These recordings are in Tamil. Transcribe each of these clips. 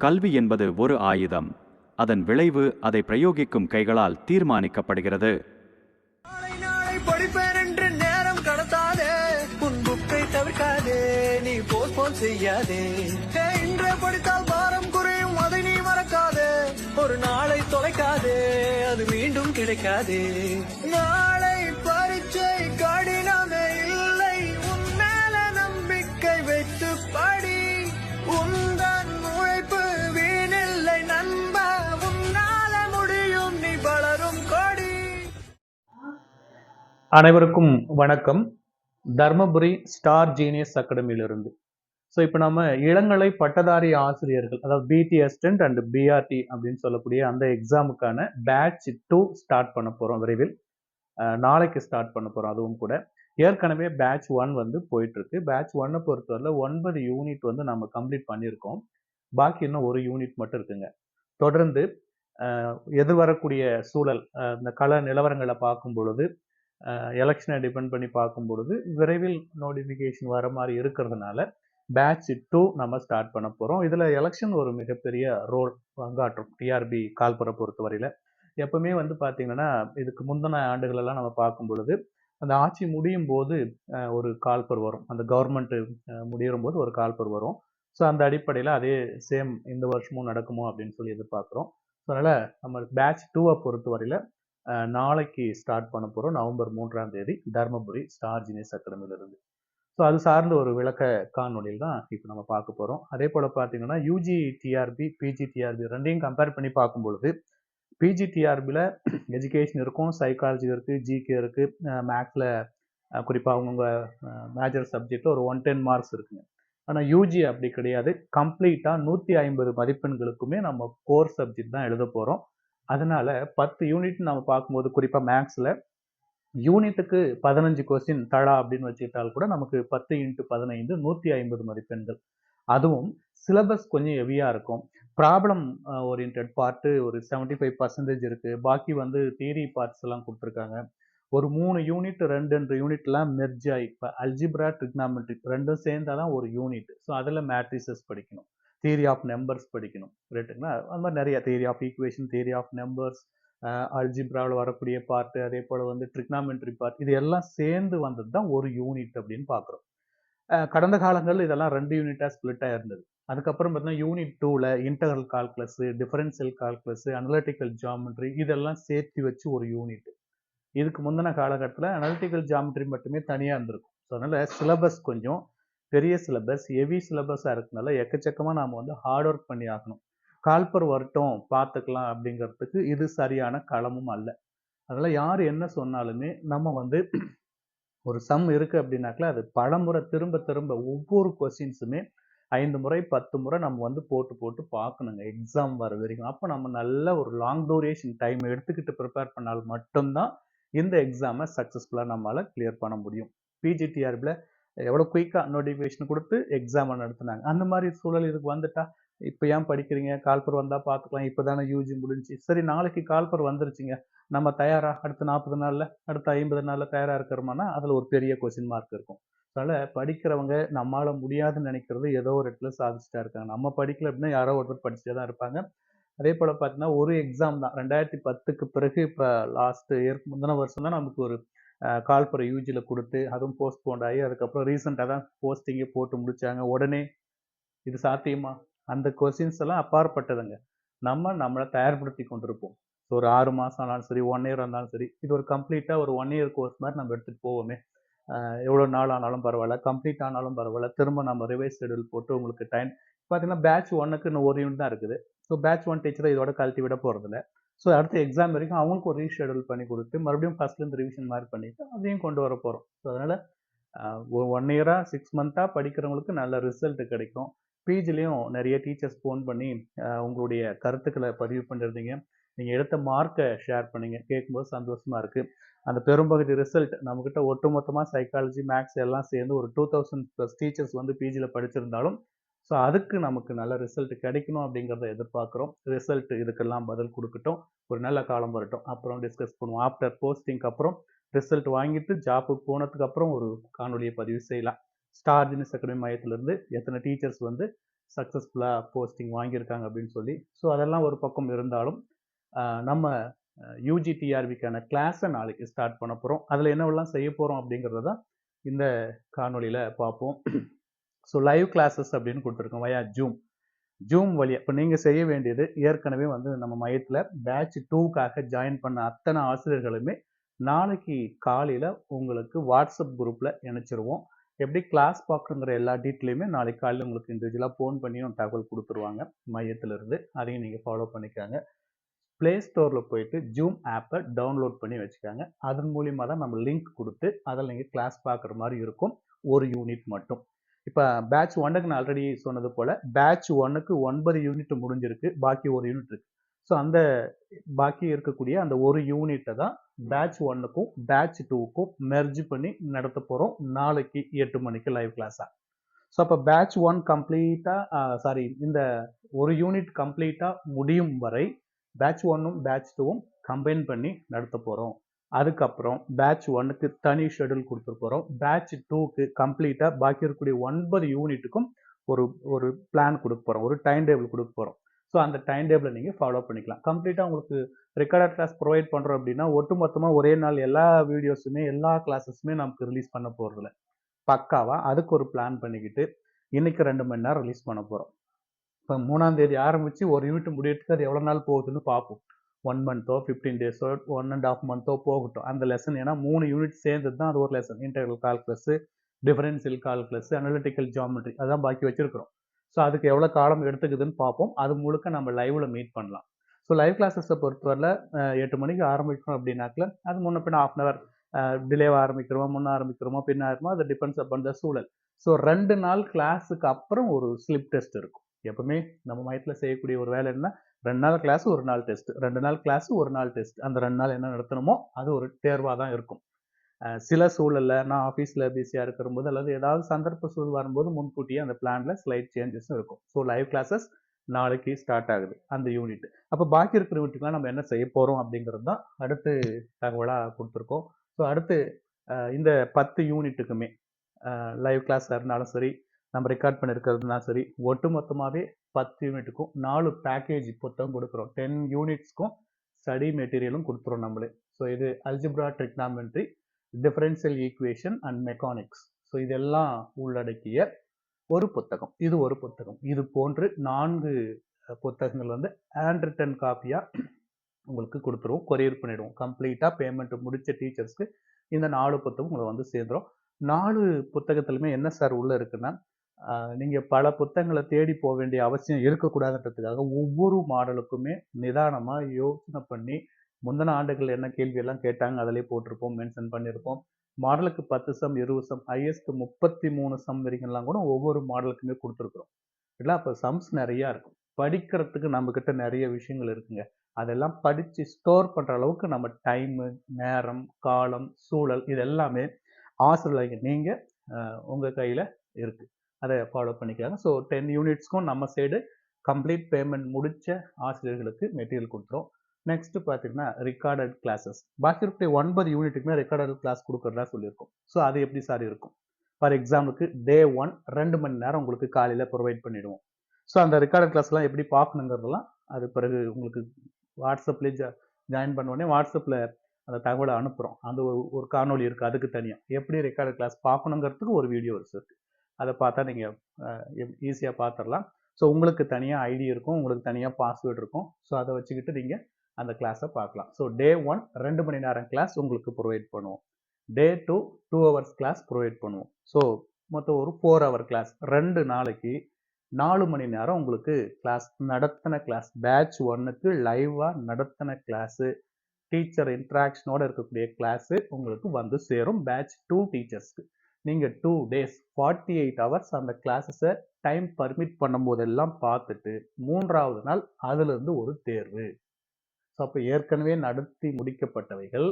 கல்வி என்பது ஒரு ஆயுதம். அதன் விளைவு அதை பிரயோகிக்கும் கைகளால் தீர்மானிக்கப்படுகிறது. படிப்பேன் என்று நேரம் கடத்தாதே, உன் புக்கை தவிர்க்காதே, நீ போஸ்ட்போன் செய்யாதே. இன்றே படித்தால் பாரம் குறையும், அதை நீ மறக்காதே. ஒரு நாளை தொலைக்காதே, அது மீண்டும் கிடைக்காதே. நாளை பரீட்சை கடினமே இல்லை, உன் மேல நம்பிக்கை வைத்து படி. உந்தன் உழைப்பு வீணில்லை நண்பா, உன்னால முடியும், நீ வளரும் கொடி. அனைவருக்கும் வணக்கம். தர்மபுரி ஸ்டார் ஜீனியஸ் அகாடமியிலிருந்து. ஸோ இப்போ நம்ம இளங்கலை பட்டதாரி ஆசிரியர்கள், அதாவது பிடி அசிஸ்டன்ட் அண்ட் பிஆர்டி அப்படின்னு சொல்லக்கூடிய அந்த எக்ஸாமுக்கான பேட்ச் 2 ஸ்டார்ட் பண்ண போகிறோம் விரைவில். நாளைக்கு ஸ்டார்ட் பண்ண போகிறோம். அதுவும் கூட ஏற்கனவே பேட்ச் 1 வந்து போயிட்டுருக்கு. பேட்ச் 1 பொறுத்தவரை 9 யூனிட் வந்து நம்ம கம்ப்ளீட் பண்ணியிருக்கோம். பாக்கி இன்னும் ஒரு யூனிட் மட்டும் இருக்குங்க. தொடர்ந்து எதிர்வரக்கூடிய சூழல், இந்த கள நிலவரங்களை பார்க்கும் பொழுது, எலெக்ஷனை டிபெண்ட் பண்ணி பார்க்கும் பொழுது விரைவில் நோட்டிஃபிகேஷன் வர மாதிரி இருக்கிறதுனால பேட்ச் 2 நம்ம ஸ்டார்ட் பண்ண போகிறோம். இதில் எலெக்ஷன் ஒரு மிகப்பெரிய ரோல் பங்காற்றும். டிஆர்பி கால்பரை பொறுத்தவரையில் எப்பவுமே வந்து பார்த்தீங்கன்னா, இதுக்கு முந்தின ஆண்டுகளெல்லாம் நம்ம பார்க்கும் பொழுது அந்த ஆட்சி முடியும் போது ஒரு கால்பர் வரும். அந்த கவர்மெண்ட் முடியும் போது ஒரு கால்பர் வரும். ஸோ அந்த அடிப்படையில் அதே சேம் இந்த வருஷமும் நடக்குமோ அப்படின்னு சொல்லி எதிர்பார்க்குறோம். ஸோ அதனால் நம்ம பேட்ச் 2 பொறுத்தவரையில் நாளைக்கு ஸ்டார்ட் பண்ண போகிறோம். நவம்பர் 3ஆம் தேதி தர்மபுரி ஸ்டார் ஜீனியஸ் அகாடமியிலிருந்து. ஸோ அது சார்ந்த ஒரு விளக்க காணொலியில் தான் இப்போ நம்ம பார்க்க போகிறோம். அதே போல் பார்த்தீங்கன்னா யூஜி டிஆர்பி, பிஜி டிஆர்பி ரெண்டையும் கம்பேர் பண்ணி பார்க்கும் பொழுது பிஜி டிஆர்பியில் எஜுகேஷன் இருக்கும், சைக்காலஜி இருக்குது, ஜிகே இருக்குது, மேக்ஸில் குறிப்பாக அவங்கவுங்க மேஜர் சப்ஜெக்டில் ஒரு 110 மார்க்ஸ் இருக்குங்க. ஆனால் யூஜி அப்படி கிடையாது. கம்ப்ளீட்டாக 150 மதிப்பெண்களுக்குமே நம்ம கோர் சப்ஜெக்ட் தான் எழுத போகிறோம். அதனால 10 யூனிட் நம்ம பார்க்கும்போது குறிப்பாக மேக்ஸில் யூனிட்டுக்கு 15 கொஸ்டின் தடா அப்படின்னு வச்சுக்கிட்டால் கூட நமக்கு 10 × 15 150 மதிப்பெண்கள். அதுவும் சிலபஸ் கொஞ்சம் ஹெவியாக இருக்கும். ப்ராப்ளம் ஓரியன்ட் பார்ட்டு ஒரு 75% இருக்குது. பாக்கி வந்து தியரி பார்ட்ஸ் எல்லாம் கொடுத்துருக்காங்க. ஒரு 3 யூனிட் 2 யூனிட்லாம் மெர்ஜ் ஆகி, இப்போ அல்ஜிப்ரா, ட்ரிக்னாமெட்ரிக் ரெண்டும் சேர்ந்தாதான் ஒரு யூனிட். ஸோ அதில் மேட்ரிசஸ் படிக்கணும், தியரி ஆஃப் நம்பர்ஸ் படிக்கணும், ரைட்டுங்களா? அது மாதிரி நிறைய theory of equation, theory of numbers, அல்ஜிப்ராவில் வரக்கூடிய பார்ட்டு, அதே போல் வந்து ட்ரிக்னாமெட்ரி பார்ட், இது எல்லாம் சேர்ந்து வந்தது தான் ஒரு யூனிட் அப்படின்னு பார்க்குறோம். கடந்த காலங்களில் இதெல்லாம் 2 யூனிட்டாக ஸ்பிளிட் ஆகிருந்தது. அதுக்கப்புறம் பார்த்தீங்கன்னா யூனிட் 2ல் integral calculus, differential calculus, analytical geometry இதெல்லாம் சேர்த்து வச்சு ஒரு யூனிட். இதுக்கு முந்தின காலகட்டத்தில் அனலிட்டிக்கல் ஜியாமெட்ரி மட்டுமே தனியாக இருந்திருக்கும். ஸோ அதனால் சிலபஸ் கொஞ்சம் பெரிய சிலபஸ், ஹெவி சிலபஸாக இருக்கனால எக்கச்சக்கமாக நாம் வந்து ஹார்ட் ஒர்க் பண்ணி ஆகணும். கால்பர் வரட்டும் பார்த்துக்கலாம் அப்படிங்கிறதுக்கு இது சரியான களமும் அல்ல. அதனால் யார் என்ன சொன்னாலுமே நம்ம வந்து ஒரு சம் இருக்குது அப்படின்னாக்கல அது பலமுறை திரும்ப திரும்ப ஒவ்வொரு கொஸ்டின்ஸுமே 5 முறை 10 முறை நம்ம வந்து போட்டு போட்டு பார்க்கணுங்க எக்ஸாம் வர வரைக்கும். அப்போ நம்ம நல்ல ஒரு லாங் டூரேஷன் டைம் எடுத்துக்கிட்டு ப்ரிப்பேர் பண்ணால் மட்டும்தான் இந்த எக்ஸாமை சக்ஸஸ்ஃபுல்லாக நம்மளால் கிளியர் பண்ண முடியும். பிஜிடிஆர்பியில் எவ்வளோ குயிக்காக நோட்டிஃபிகேஷன் கொடுத்து எக்ஸாமை நடத்துனாங்க. அந்த மாதிரி சூழல் இதுக்கு வந்துட்டா இப்போ ஏன் படிக்கிறீங்க, கால்பர் வந்தால் பார்த்துக்கலாம், இப்போ தானே யூஜி முடிஞ்சு, சரி நாளைக்கு கால்பர் வந்துருச்சுங்க, நம்ம தயாராக அடுத்த 40 நாளில் அடுத்த 50 நாளில் தயாராக இருக்கிறோம்னா அதில் ஒரு பெரிய கொஸ்டின் மார்க் இருக்கும். அதனால் படிக்கிறவங்க நம்மளால் முடியாதுன்னு நினைக்கிறது ஏதோ ஒரு இடத்துல சாதிச்சுட்டா இருக்காங்க. நம்ம படிக்கல அப்படின்னா யாரோ ஒருத்தர் படிச்சுட்டே தான் இருப்பாங்க. அதே போல் பார்த்தீங்கன்னா ஒரு எக்ஸாம் தான் 2010க்கு பிறகு, இப்போ லாஸ்ட் இயர் முந்தின வருஷம் தான் நமக்கு ஒரு கால்பர் யூஜியில் கொடுத்து அதுவும் போஸ்ட்போண்ட் ஆகி அதுக்கப்புறம் ரீசெண்டாக தான் போஸ்டிங்கே போட்டு முடித்தாங்க. உடனே இது சாத்தியமா? அந்த கொஸ்டின்ஸ் எல்லாம் அப்பாற்பட்டதுங்க. நம்மளை தயார்படுத்தி கொண்டிருப்போம். ஸோ ஒரு 6 மாதம் ஆனாலும் சரி, 1 இயர் இருந்தாலும் சரி, இது ஒரு கம்ப்ளீட்டாக ஒரு 1 இயர் கோர்ஸ் மாதிரி நம்ம எடுத்துகிட்டு போவோமே. எவ்வளோ நாள் ஆனாலும் பரவாயில்ல, கம்ப்ளீட் ஆனாலும் பரவாயில்ல, திரும்ப நம்ம ரிவைஸ் ஷெடியூல் போட்டு உங்களுக்கு டைம் பார்த்தீங்கன்னா பேட்ச் 1க்கு இன்னும் ஒரு யூனிட் தான் இருக்குது. ஸோ பேட்ச் 1 டீச்சரை இதோட கழட்டி விட போகிறதில்ல. ஸோ அடுத்த எக்ஸாம் வரைக்கும் அவங்களுக்கு ஒரு ரீஷெடியூல் பண்ணி கொடுத்து மறுபடியும் ஃபஸ்ட்லேருந்து ரிவிஷன் மாதிரி பண்ணிட்டு அதையும் கொண்டு வர போகிறோம். ஸோ அதனால் ஒரு 1 இயராக 6 மந்த்தாக படிக்கிறவங்களுக்கு நல்ல ரிசல்ட் கிடைக்கும். பிஜிலையும் நிறைய டீச்சர்ஸ் ஃபோன் பண்ணி உங்களுடைய கருத்துக்களை பதிவு பண்ணியிருந்தீங்க. நீங்கள் எடுத்த மார்க்கை ஷேர் பண்ணீங்க, கேட்கும்போது சந்தோஷமாக இருக்குது. அந்த பெரும்பகுதி ரிசல்ட் நம்மக்கிட்ட ஒட்டுமொத்தமாக சைக்காலஜி, மேக்ஸ் எல்லாம் சேர்ந்து ஒரு 2000+ டீச்சர்ஸ் வந்து பிஜியில் படிச்சிருந்தாலும் ஸோ அதுக்கு நமக்கு நல்ல ரிசல்ட் கிடைக்கணும் அப்படிங்கிறத எதிர்பார்க்குறோம். ரிசல்ட் இதுக்கெல்லாம் பதில் கொடுக்கட்டும், ஒரு நல்ல காலம் வரட்டும், அப்புறம் டிஸ்கஸ் பண்ணுவோம். ஆஃப்டர் போஸ்டிங்க்கு அப்புறம் ரிசல்ட் வாங்கிட்டு ஜாப்புக்கு போனதுக்கு அப்புறம் ஒரு காணொலியை பதிவு செய்யலாம். ஸ்டார் ஜீனியஸ் அகாடமி மையத்திலிருந்து எத்தனை டீச்சர்ஸ் வந்து சக்ஸஸ்ஃபுல்லாக போஸ்டிங் வாங்கியிருக்காங்க அப்படின்னு சொல்லி. ஸோ அதெல்லாம் ஒரு பக்கம் இருந்தாலும் நம்ம யூஜிடிஆர்பிக்கான கிளாஸை நாளைக்கு ஸ்டார்ட் பண்ண போகிறோம். அதில் என்னவெல்லாம் செய்ய போகிறோம் அப்படிங்கிறத தான் இந்த காணொலியில் பார்ப்போம். ஸோ லைவ் கிளாஸஸ் அப்படின்னு கொடுத்துருக்கோம் வயா ஜூம் வழியாக. இப்போ நீங்கள் செய்ய வேண்டியது, ஏற்கனவே வந்து நம்ம மையத்தில் பேட்ச் 2க்காக ஜாயின் பண்ண அத்தனை ஆசிரியர்களுமே நாளைக்கு காலையில் உங்களுக்கு வாட்ஸ்அப் குரூப்பில் இணைச்சிருவோம். எப்படி கிளாஸ் பார்க்குங்கிற எல்லா டீட்டெயிலுமே நாளைக்கு காலையில் உங்களுக்கு இண்டிவிஜுவலாக ஃபோன் பண்ணியும் தகவல் கொடுத்துருவாங்க மையத்திலிருந்து. அதையும் நீங்கள் ஃபாலோ பண்ணிக்காங்க. ப்ளே ஸ்டோரில் போயிட்டு ஜூம் ஆப்பை டவுன்லோட் பண்ணி வச்சுக்காங்க. அதன் மூலியமாக தான் நம்ம லிங்க் கொடுத்து அதில் நீங்கள் கிளாஸ் பார்க்குற மாதிரி இருக்கும். ஒரு யூனிட் மட்டும். இப்போ பேட்ச் 1க்கு நான் ஆல்ரெடி சொன்னது போல் பேட்ச் 1க்கு 9 யூனிட் முடிஞ்சிருக்கு, பாக்கி ஒரு யூனிட் இருக்குது. ஸோ அந்த பாக்கி இருக்கக்கூடிய அந்த ஒரு யூனிட்டை தான் பேட்ச் 1க்கும் பேட்ச் 2க்கும் மெர்ஜ் பண்ணி நடத்த போகிறோம் நாளைக்கு 8 மணிக்கு லைவ் கிளாஸாக. ஸோ அப்போ பேட்ச் 1 கம்ப்ளீட்டாக இந்த ஒரு யூனிட் கம்ப்ளீட்டாக முடியும் வரை பேட்ச் 1ம் பேட்ச் 2ம் கம்பைன் பண்ணி நடத்த போகிறோம். அதுக்கப்புறம் பேட்ச் 1க்கு தனி ஷெடியூல் கொடுத்துட்டு போகிறோம். பேட்ச் 2க்கு கம்ப்ளீட்டாக பாக்கி இருக்கக்கூடிய 9 யூனிட்டுக்கும் ஒரு பிளான் கொடுக்க போகிறோம், ஒரு டைம் டேபிள் கொடுக்க போகிறோம். ஸோ அந்த டைம் டேபிளை நீங்கள் ஃபாலோ பண்ணிக்கலாம். கம்ப்ளீட்டாக உங்களுக்கு ரெக்கார்டட் கிளாஸ் ப்ரொவைட் பண்ணுறோம் அப்படின்னா ஒட்டுமொத்தமாக ஒரே நாள் எல்லா வீடியோஸுமே எல்லா கிளாஸஸுமே நமக்கு ரிலீஸ் பண்ண போகிறதில்ல. பக்காவாக அதுக்கு ஒரு பிளான் பண்ணிக்கிட்டு இன்னைக்கு 2 மணி நேரம் ரிலீஸ் பண்ண போகிறோம். இப்போ 3ஆம் தேதி ஆரம்பித்து ஒரு யூனிட் முடியறதுக்கு அது எவ்வளோ நாள் போகுதுன்னு பார்ப்போம். 1 மந்த்தோ 15 டேஸோ 1.5 மந்த்தோ போகட்டும் அந்த லெசன். ஏன்னா 3 யூனிட் சேர்ந்தது தான் அது ஒரு lesson. Integral calculus, differential calculus, analytical geometry அதான் பாக்கி வச்சிருக்கிறோம். ஸோ அதுக்கு எவ்வளோ காலம் எடுத்துக்குதுன்னு பார்ப்போம். அது முழுக்க நம்ம லைவ்ல மீட் பண்ணலாம். ஸோ லைவ் கிளாஸஸை பொறுத்தவரை 8 மணிக்கு ஆரம்பிக்கிறோம் அப்படின்னாக்கல அது முன்ன பின்ன 1/2 hour டிலேவாக ஆரம்பிக்கிறோமா, முன்ன ஆரம்பிக்கிறோமா, பின்ன ஆயிருமோ, அது டிபெண்ட்ஸ் அப்பான் த சூழல். ஸோ 2 நாள் கிளாஸுக்கு அப்புறம் ஒரு ஸ்லிப் டெஸ்ட் இருக்கும். எப்பவுமே நம்ம மையத்தில் செய்யக்கூடிய ஒரு வேலை என்ன, 2 நாள் கிளாஸ் 1 நாள் டெஸ்ட், 2 நாள் கிளாஸ் 1 நாள் டெஸ்ட். அந்த 2 நாள் என்ன நடத்தணுமோ அது ஒரு தேர்வாக தான் இருக்கும். சில சூழலில் நான் ஆஃபீஸில் பிஸியாக இருக்கிறபோது அல்லது ஏதாவது சந்தர்ப்ப சூழல் வரும்போது முன்கூட்டியே அந்த பிளானில் ஸ்லைட் சேஞ்சஸும் இருக்கும். ஸோ லைவ் கிளாஸஸ் நாளைக்கு ஸ்டார்ட் ஆகுது அந்த யூனிட். அப்போ பாக்கி இருக்கிற யூனிட்டுக்கெலாம் நம்ம என்ன செய்ய போகிறோம் அப்படிங்கிறது தான் அடுத்து தகவலாக கொடுத்துருக்கோம். ஸோ அடுத்து இந்த 10 யூனிட்டுக்குமே லைவ் கிளாஸ் இருந்தாலும் சரி, நம்ம ரெக்கார்ட் பண்ணியிருக்கிறதுனா சரி, ஒட்டு மொத்தமாகவே 10 யூனிட்டுக்கும் 4 பேக்கேஜ் புத்தகம் கொடுக்குறோம். 10 யூனிட்ஸ்க்கும் ஸ்டடி மெட்டீரியலும் கொடுத்துரும் நம்மளே. ஸோ இது algebra, trigonometry, differential equation and mechanics. So இதெல்லாம் உள்ளடக்கிய ஒரு புத்தகம். இது ஒரு புத்தகம். இது போன்று 4 புத்தகங்கள் வந்து ஹேண்ட் ரிட்டன் காப்பியாக உங்களுக்கு கொடுத்துருவோம், கொரியர் பண்ணிவிடுவோம். கம்ப்ளீட்டாக பேமெண்ட் முடித்த டீச்சர்ஸ்க்கு இந்த 4 புத்தகம் உங்களை வந்து சேர்ந்துடும். 4 புத்தகத்துலையுமே என்ன சார் உள்ளே இருக்குன்னா, நீங்கள் பல புத்தகங்களை தேடி போக வேண்டிய அவசியம் இருக்கக்கூடாதுன்றதுக்காக ஒவ்வொரு மாடலுக்குமே நிதானமாக யோசனை பண்ணி முந்தின ஆண்டுகள் என்ன கேள்வியெல்லாம் கேட்டாங்க அதிலே போட்டிருப்போம், மென்ஷன் பண்ணியிருப்போம். மாடலுக்கு 10 சம், 20 சம், ஹையஸ்ட் 33 சம் வரைக்கும்லாம் கூட ஒவ்வொரு மாடலுக்குமே கொடுத்துருக்குறோம். இல்லை அப்போ சம்ஸ் நிறையா இருக்கும். படிக்கிறதுக்கு நம்மக்கிட்ட நிறைய விஷயங்கள் இருக்குங்க. அதெல்லாம் படித்து ஸ்டோர் பண்ணுற அளவுக்கு நம்ம டைமு, நேரம், காலம், சூழல் இது எல்லாமே ஆசிரியர்கள் நீங்கள் உங்கள் கையில் இருக்குது. அதை ஃபாலோ பண்ணிக்கிறாங்க. ஸோ 10 யூனிட்ஸ்க்கும் நம்ம சைடு கம்ப்ளீட் பேமெண்ட் முடித்த ஆசிரியர்களுக்கு மெட்டீரியல் கொடுத்துரும். நெக்ஸ்ட் பார்த்தீங்கன்னா ரெக்கார்டட் கிளாஸஸ். பாக்கி இருக்கிற 9 யூனிட்டுக்குமே ரெக்கார்டட் கிளாஸ் கொடுக்குறதா சொல்லியிருக்கோம். ஸோ அது எப்படி சார் இருக்கும்? ஃபார் எக்ஸாம்பிளுக்கு டே 1 2 மணி நேரம் உங்களுக்கு காலையில் ப்ரொவைட் பண்ணிவிடுவோம். ஸோ அந்த ரெக்கார்டட் கிளாஸ்லாம் எப்படி பார்க்கணுங்கிறதெல்லாம் அது பிறகு உங்களுக்கு வாட்ஸ்அப்லேயே ஜாயின் பண்ண உடனே வாட்ஸ்அப்பில் அந்த தகவலை அனுப்புகிறோம். அந்த ஒரு காணொலி இருக்குது அதுக்கு தனியாக. எப்படி ரெக்கார்டட் கிளாஸ் பார்க்கணுங்கிறதுக்கு ஒரு வீடியோஸ் இருக்குது. அதை பார்த்தா நீங்கள் ஈஸியாக பார்த்துடலாம். ஸோ உங்களுக்கு தனியாக ஐடி இருக்கும், உங்களுக்கு தனியாக பாஸ்வேர்டு இருக்கும். ஸோ அதை வச்சுக்கிட்டு நீங்கள் அந்த கிளாஸை பார்க்கலாம். ஸோ டே 1 2 மணி நேரம் கிளாஸ் உங்களுக்கு ப்ரொவைட் பண்ணுவோம். டே 2 2 hours கிளாஸ் ப்ரொவைட் பண்ணுவோம். ஸோ மொத்தம் ஒரு 4 hour கிளாஸ். 2 நாளைக்கு 4 மணி நேரம் உங்களுக்கு கிளாஸ் நடத்தின கிளாஸ். பேட்ச் 1க்கு லைவாக நடத்தின கிளாஸு, டீச்சர் இன்ட்ராக்ஷனோட இருக்கக்கூடிய கிளாஸு உங்களுக்கு வந்து சேரும். பேட்ச் 2 டீச்சர்ஸ்க்கு நீங்கள் 2 days 48 hours அந்த கிளாஸஸை டைம் பர்மிட் பண்ணும் போதெல்லாம் பார்த்துட்டு 3ஆவது நாள் அதிலிருந்து ஒரு தேர்வு. ஸோ அப்போ ஏற்கனவே நடத்தி முடிக்கப்பட்டவைகள்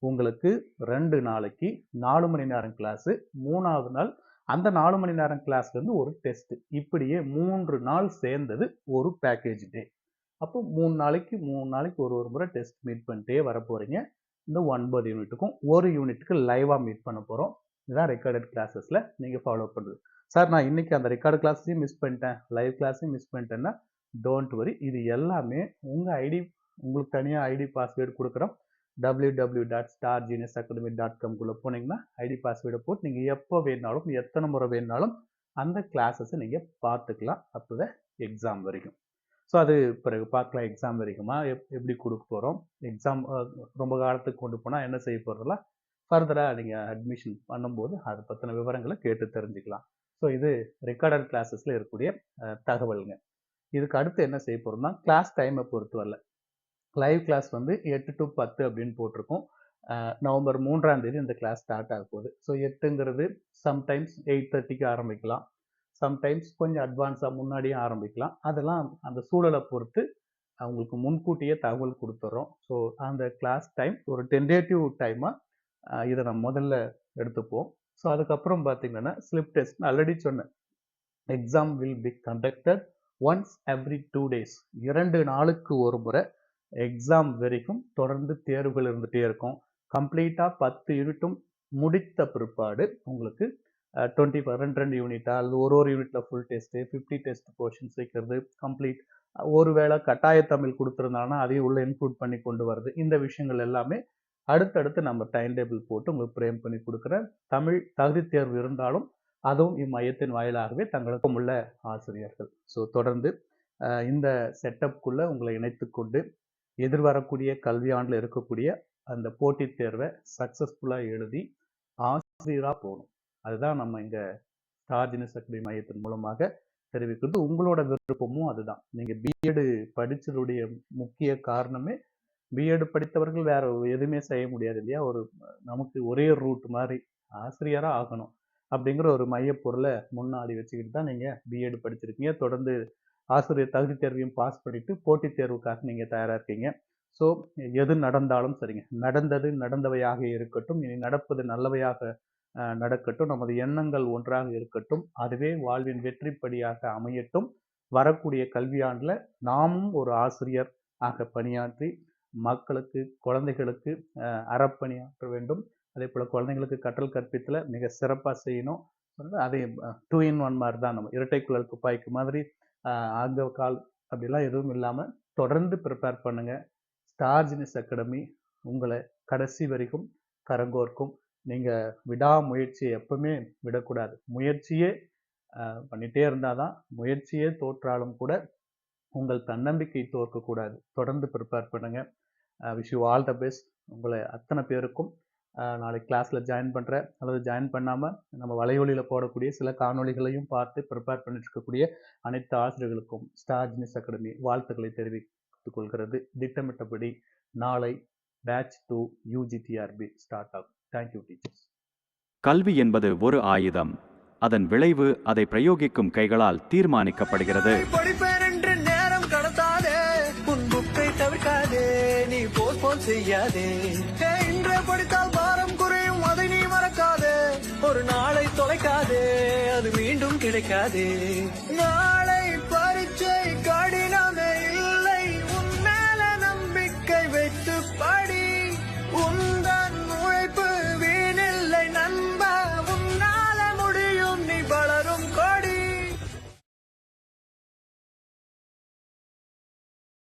உங்களுக்கு 2 நாளைக்கு 4 மணி நேரம் கிளாஸு, 3ஆவது நாள் அந்த 4 மணி நேரம் கிளாஸ்லேருந்து ஒரு டெஸ்ட்டு. இப்படியே 3 நாள் சேர்ந்தது ஒரு பேக்கேஜ் டே. அப்போ 3 நாளைக்கு ஒரு முறை டெஸ்ட் மீட் பண்ணிட்டே வர போகிறீங்க. இந்த 9 யூனிட்டுக்கும் ஒரு யூனிட்டுக்கு லைவாக மீட் பண்ண போகிறோம். இதுதான் ரெக்கார்டட் கிளாஸஸில் நீங்கள் ஃபாலோ பண்ணுறது. சார் நான் இன்னைக்கு அந்த ரெக்கார்டு கிளாஸையும் மிஸ் பண்ணிட்டேன், லைவ் கிளாஸையும் மிஸ் பண்ணிட்டேன்னா டோன்ட் வரி. இது எல்லாமே உங்கள் ஐடி, உங்களுக்கு தனியாக ஐடி பாஸ்வேர்டு கொடுக்குறோம். www.stargeniusacademy.com போனீங்கன்னா ஐடி பாஸ்வேர்டை போட்டு நீங்கள் எப்போ வேணாலும் எத்தனை முறை வேணாலும் அந்த கிளாஸஸை நீங்கள் பார்த்துக்கலாம் அப் டு த எக்ஸாம் வரைக்கும். ஸோ அது பிறகு பார்க்கலாம் எக்ஸாம் வரைக்குமா எப்படி கொடுக்க போகிறோம், எக்ஸாம் ரொம்ப காலத்துக்கு கொண்டு போனால் என்ன செய்ய போகிறதெல்லாம் ஃபர்தராக நீங்கள் அட்மிஷன் பண்ணும்போது அதை பற்றின விவரங்களை கேட்டு தெரிஞ்சுக்கலாம். ஸோ இது ரெக்கார்டட் கிளாஸஸில் இருக்கக்கூடிய தகவலுங்க. இதுக்கு அடுத்து என்ன செய்ய போகிறோம்னா கிளாஸ் டைமை பொறுத்து வரல. லைவ் கிளாஸ் வந்து 8 to 10 அப்படின்னு போட்டிருக்கோம். நவம்பர் 3ஆம் தேதி இந்த கிளாஸ் ஸ்டார்ட் ஆக போகுது. ஸோ 8ங்கிறது சம்டைம்ஸ் 8:30க்கு ஆரம்பிக்கலாம், சம்டைம்ஸ் கொஞ்சம் அட்வான்ஸாக முன்னாடியே ஆரம்பிக்கலாம். அதெல்லாம் அந்த சூழலை பொறுத்து அவங்களுக்கு முன்கூட்டியே தகவல் கொடுத்துட்றோம். ஸோ அந்த கிளாஸ் டைம் ஒரு டென்டேட்டிவ் டைமாக இதை நம்ம முதல்ல எடுத்துப்போம். ஸோ அதுக்கப்புறம் பார்த்தீங்கன்னா ஸ்லிப் டெஸ்ட் ஆல்ரெடி சொன்னேன். Exam will be conducted once every 2 days. 2 நாளுக்கு ஒரு முறை எக்ஸாம் வரைக்கும் தொடர்ந்து தேர்வுகள் இருந்துகிட்டே இருக்கும். கம்ப்ளீட்டாக 10 யூனிட்டும் முடித்த பிற்பாடு உங்களுக்கு 2 யூனிட்டா அல்லது ஒரு யூனிட்டில் ஃபுல் டெஸ்ட்டு 50 டெஸ்ட் போர்ஷன்ஸ் வைக்கிறது கம்ப்ளீட். ஒருவேளை கட்டாய தமிழ் கொடுத்துருந்தாங்கன்னா அதையும் உள்ள இன்க்ளூட் பண்ணி கொண்டு வருது. இந்த விஷயங்கள் எல்லாமே அடுத்தடுத்து நம்ம டைம் டேபிள் போட்டு உங்களுக்கு பிரேம் பண்ணி கொடுக்குறேன். தமிழ் தகுதி தேர்வு இருந்தாலும் அதுவும் இம்மையத்தின் வாயிலாகவே தங்களுக்கும் உள்ள ஆசிரியர்கள். ஸோ தொடர்ந்து இந்த செட்டப்குள்ளே உங்களை இணைத்து கொண்டு எதிர்வரக்கூடிய கல்வியாண்டில் இருக்கக்கூடிய அந்த போட்டித் தேர்வை சக்ஸஸ்ஃபுல்லாக எழுதி ஆசிரியராக போகணும். அதுதான் நம்ம இங்கே ஸ்டார் ஜீனியஸ் அகாடமி மையத்தின் மூலமாக தெரிவிக்கிறது. உங்களோட விருப்பமும் அதுதான். நீங்கள் பிஎட் படித்ததுடைய முக்கிய காரணமே பிஎட் படித்தவர்கள் வேற எதுவுமே செய்ய முடியாது இல்லையா. நமக்கு ஒரே ரூட் மாதிரி ஆசிரியராக ஆகணும் அப்படிங்கிற ஒரு மையப்பொருளை முன்னாடி வச்சுக்கிட்டு தான் நீங்கள் பிஎட் படிச்சிருக்கீங்க. தொடர்ந்து ஆசிரியர் தகுதி தேர்வையும் பாஸ் பண்ணிட்டு போட்டித் தேர்வுக்காக நீங்கள் தயாராக இருக்கீங்க. ஸோ எது நடந்தாலும் சரிங்க, நடந்தது நடந்தவையாக இருக்கட்டும், இனி நடப்பது நல்லவையாக நடக்கட்டும், நமது எண்ணங்கள் ஒன்றாக இருக்கட்டும், அதுவே வாழ்வின் வெற்றிப்படியாக அமையட்டும். வரக்கூடிய கல்வியாண்டில் நாமும் ஒரு ஆசிரியர் ஆக பணியாற்றி மக்களுக்கு, குழந்தைகளுக்கு அறப்பணியாற்ற வேண்டும். அதே போல் குழந்தைங்களுக்கு கற்றல் கற்பித்தல மிக சிறப்பாக செய்யணும். அதே 2 in 1 மாதிரி தான், நம்ம இரட்டை குழல் துப்பாக்கி மாதிரி ஆக கால் அப்படிலாம் எதுவும் இல்லாமல் தொடர்ந்து ப்ரிப்பேர் பண்ணுங்க. ஸ்டார் ஜீனியஸ் அகாடமி உங்களை கடைசி வரைக்கும் கரங்கோர்க்கும். நீங்கள் விடாமுயற்சியை எப்பவுமே விடக்கூடாது. முயற்சியே பண்ணிகிட்டே இருந்தால் தான், முயற்சியே தோற்றாலும் கூட உங்கள் தன்னம்பிக்கை தோற்கக்கூடாது. தொடர்ந்து ப்ரிப்பேர் பண்ணுங்கள். Wish you all the best. உங்களை அத்தனை பேருக்கும் நாளைக்கு கிளாஸில் ஜாயின் பண்ணுற அல்லது ஜாயின் பண்ணாமல் நம்ம வலையொலியில் போடக்கூடிய சில காணொளிகளையும் பார்த்து ப்ரிப்பேர் பண்ணிட்டு இருக்கக்கூடிய அனைத்து ஆசிரியர்களுக்கும் ஸ்டார் ஜீனியஸ் அகாடமி வாழ்த்துக்களை தெரிவித்துக் கொள்கிறது. திட்டமிட்டபடி நாளை பேட்ச் 2 UGTRB ஸ்டார்ட் ஆகும். Thank you teachers. கல்வி என்பது ஒரு ஆயுதம். அதன் விளைவு அதை பிரயோகிக்கும் கைகளால் தீர்மானிக்கப்படுகிறது. படிப்பேன் என்று நேரம் கடத்தாதே, உன் புக்கை தவிர்க்காதே, நீ போஸ்ட்போன் செய்யாதே. இன்றே படித்தால் பாரம் குறையும், அதை நீ மறக்காதே. ஒரு நாளை தொலைக்காதே, அது மீண்டும் கிடைக்காதே. நாளை